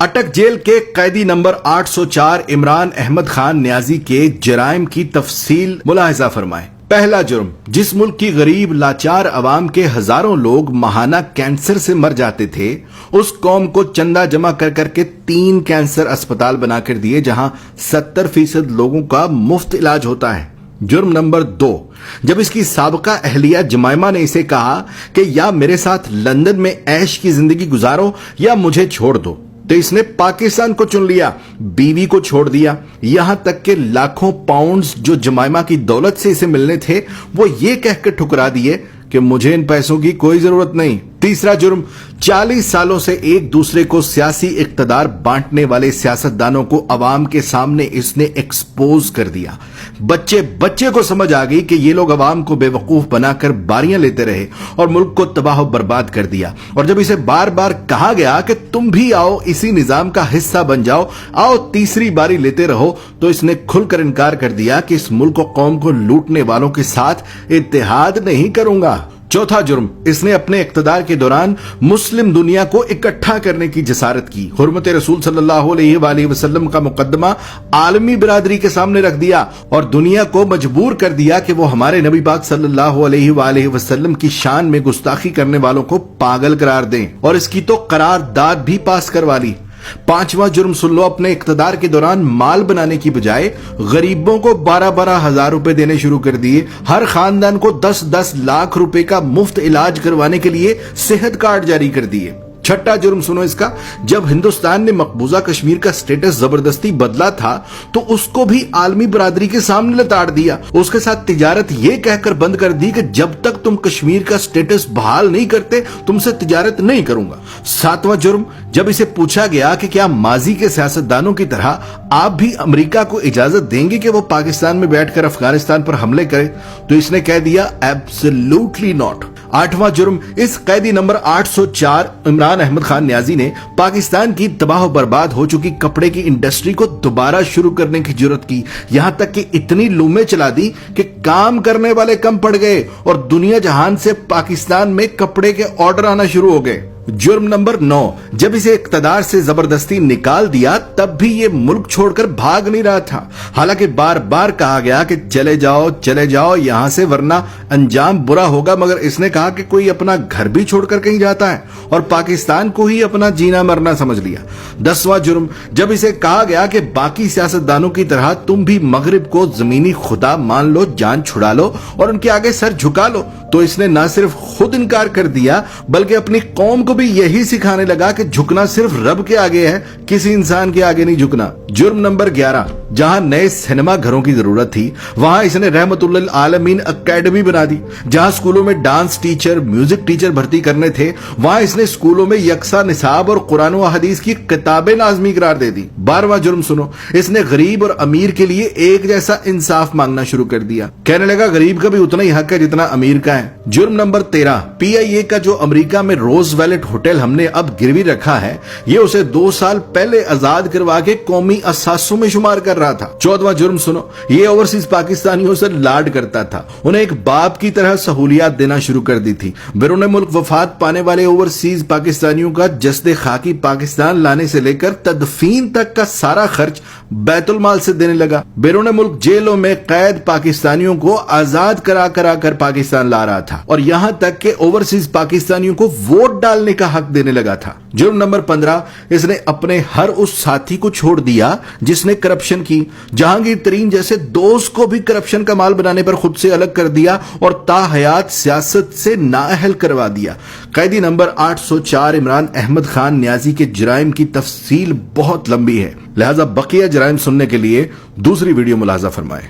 اٹک jail کے قیدی number 804 Imran Ahmad Khan نیازی کے جرائم کی تفصیل ملاحظہ فرمائیں۔ پہلا جرم، جس ملک کی غریب لاچار عوام کے ہزاروں لوگ ماہانہ کینسر سے مر جاتے تھے، اس قوم کو چندہ جمع کر کر کے 3 کینسر اسپتال بنا کر دیے جہاں 70% لوگوں کا مفت علاج ہوتا ہے۔ جرم نمبر 2، جب اس کی سابقہ اہلیہ جمائمہ نے اسے کہا کہ یا میرے ساتھ لندن میں عیش کی زندگی گزارو یا مجھے چھوڑ دو، تو اس نے پاکستان کو چن لیا، بیوی کو چھوڑ دیا، یہاں تک کہ لاکھوں پاؤنڈز جو جمائمہ کی دولت سے اسے ملنے تھے وہ یہ کہہ کر ٹھکرا دیے کہ مجھے ان پیسوں کی کوئی ضرورت نہیں۔ تیسرا جرم، 40 سالوں سے ایک دوسرے کو سیاسی اقتدار بانٹنے والے سیاستدانوں کو عوام کے سامنے اس نے ایکسپوز کر دیا۔ بچے کو سمجھ آ گئی کہ یہ لوگ عوام کو بے وقوف بنا کر باریاں لیتے رہے اور ملک کو تباہ و برباد کر دیا، اور جب اسے بار بار کہا گیا کہ تم بھی آؤ اسی نظام کا حصہ بن جاؤ، آؤ تیسری باری لیتے رہو، تو اس نے کھل کر انکار کر دیا کہ اس ملک و قوم کو لوٹنے والوں کے ساتھ اتحاد نہیں کروں گا۔ چوتھا جرم، اس نے اپنے اقتدار کے دوران مسلم دنیا کو اکٹھا کرنے کی جسارت کی، حرمت رسول صلی اللہ علیہ وآلہ وسلم کا مقدمہ عالمی برادری کے سامنے رکھ دیا اور دنیا کو مجبور کر دیا کہ وہ ہمارے نبی پاک صلی اللہ علیہ وآلہ وسلم کی شان میں گستاخی کرنے والوں کو پاگل قرار دیں، اور اس کی تو قرارداد بھی پاس کروا لی۔ پانچواں جرم سن لو، اپنے اقتدار کے دوران مال بنانے کی بجائے غریبوں کو 12 ہزار روپے دینے شروع کر دیے، ہر خاندان کو 10 لاکھ روپے کا مفت علاج کروانے کے لیے صحت کارڈ جاری کر دیے۔ چھٹا جرم سنو اس کا، جب ہندوستان نے مقبوضہ کشمیر کا سٹیٹس زبردستی بدلا تھا تو اس کو بھی عالمی برادری کے سامنے لتاڑ دیا، اس کے ساتھ تجارت یہ کہہ کر بند کر دی کہ جب تک تم کشمیر کا سٹیٹس بحال نہیں کرتے تم سے تجارت نہیں کروں گا۔ ساتواں جرم، جب اسے پوچھا گیا کہ کیا ماضی کے سیاستدانوں کی طرح آپ بھی امریکہ کو اجازت دیں گے کہ وہ پاکستان میں بیٹھ کر افغانستان پر حملے کرے، تو اس نے کہہ دیا ایبسلیوٹلی ناٹ۔ آٹھواں جرم، اس قیدی نمبر 804 عمران احمد خان نیازی نے پاکستان کی تباہ و برباد ہو چکی کپڑے کی انڈسٹری کو دوبارہ شروع کرنے کی جرت کی، یہاں تک کہ اتنی لومیں چلا دی کہ کام کرنے والے کم پڑ گئے اور دنیا جہان سے پاکستان میں کپڑے کے آرڈر آنا شروع ہو گئے۔ جرم نمبر 9، جب اسے اقتدار سے زبردستی نکال دیا تب بھی یہ ملک چھوڑ کر بھاگ نہیں رہا تھا، حالانکہ بار بار کہا گیا کہ چلے جاؤ یہاں سے ورنہ انجام برا ہوگا، مگر اس نے کہا کہ کوئی اپنا گھر بھی چھوڑ کر کہیں جاتا ہے اور پاکستان کو ہی اپنا جینا مرنا سمجھ لیا۔ 10واں جرم، جب اسے کہا گیا کہ باقی سیاستدانوں کی طرح تم بھی مغرب کو زمینی خدا مان لو، جان چھڑا لو اور ان کے آگے سر جھکا لو، تو اس نے نہ صرف خود انکار کر دیا بلکہ اپنی قوم کو بھی یہی سکھانے لگا کہ جھکنا صرف رب کے آگے ہے، کسی انسان کے آگے نہیں جھکنا۔ جرم نمبر 11، جہاں نئے سینما گھروں کی ضرورت تھی وہاں اس نے رحمت للعالمین اکیڈمی بنا دی، جہاں اسکولوں میں ڈانس ٹیچر، میوزک ٹیچر بھرتی کرنے تھے وہاں اس نے اسکولوں میں یکساں نصاب اور قرآن و حدیث کی کتابیں لازمی قرار دے دی۔ 12واں جرم سنو، اس نے غریب اور امیر کے لیے ایک جیسا انصاف مانگنا شروع کر دیا، کہنے لگا غریب کا بھی اتنا ہی حق ہے جتنا امیر کا ہے۔ جرم نمبر 13، PIA کا جو امریکہ میں روز ویلٹ ہوٹل ہم نے اب گروی رکھا ہے، یہ اسے 2 سال پہلے آزاد کروا کے قومی اثاثوں میں شمار کر رہا تھا۔ 14واں جرم سنو، یہ اوورسیز پاکستانیوں سے لاڈ کرتا تھا، انہیں ایک باپ کی طرح سہولیات دینا شروع کر دی تھی۔ بیرون ملک وفات پانے والے اوورسیز پاکستانیوں کا جسد خاکی پاکستان لانے سے لے کر تدفین تک کا سارا خرچ بیت المال سے دینے لگا۔ بیرون ملک جیلوں میں قید پاکستانیوں کو آزاد کرا کر پاکستان لا رہا تھا، اور یہاں تک کہ اوورسیز پاکستانیوں کو ووٹ ڈالنے کا حق دینے لگا تھا۔ جرم نمبر 15، اس نے اپنے ہر اس ساتھی کو چھوڑ دیا جس نے کرپشن کی، جہانگیر ترین جیسے دوست کو بھی کرپشن کا مال بنانے پر خود سے الگ کر دیا اور تا حیات سیاست سے نااہل کروا دیا۔ قیدی نمبر 804 عمران احمد خان نیازی کے جرائم کی تفصیل بہت لمبی ہے، لہذا بقیہ جرائم سننے کے لیے دوسری ویڈیو ملاحظہ فرمائیں۔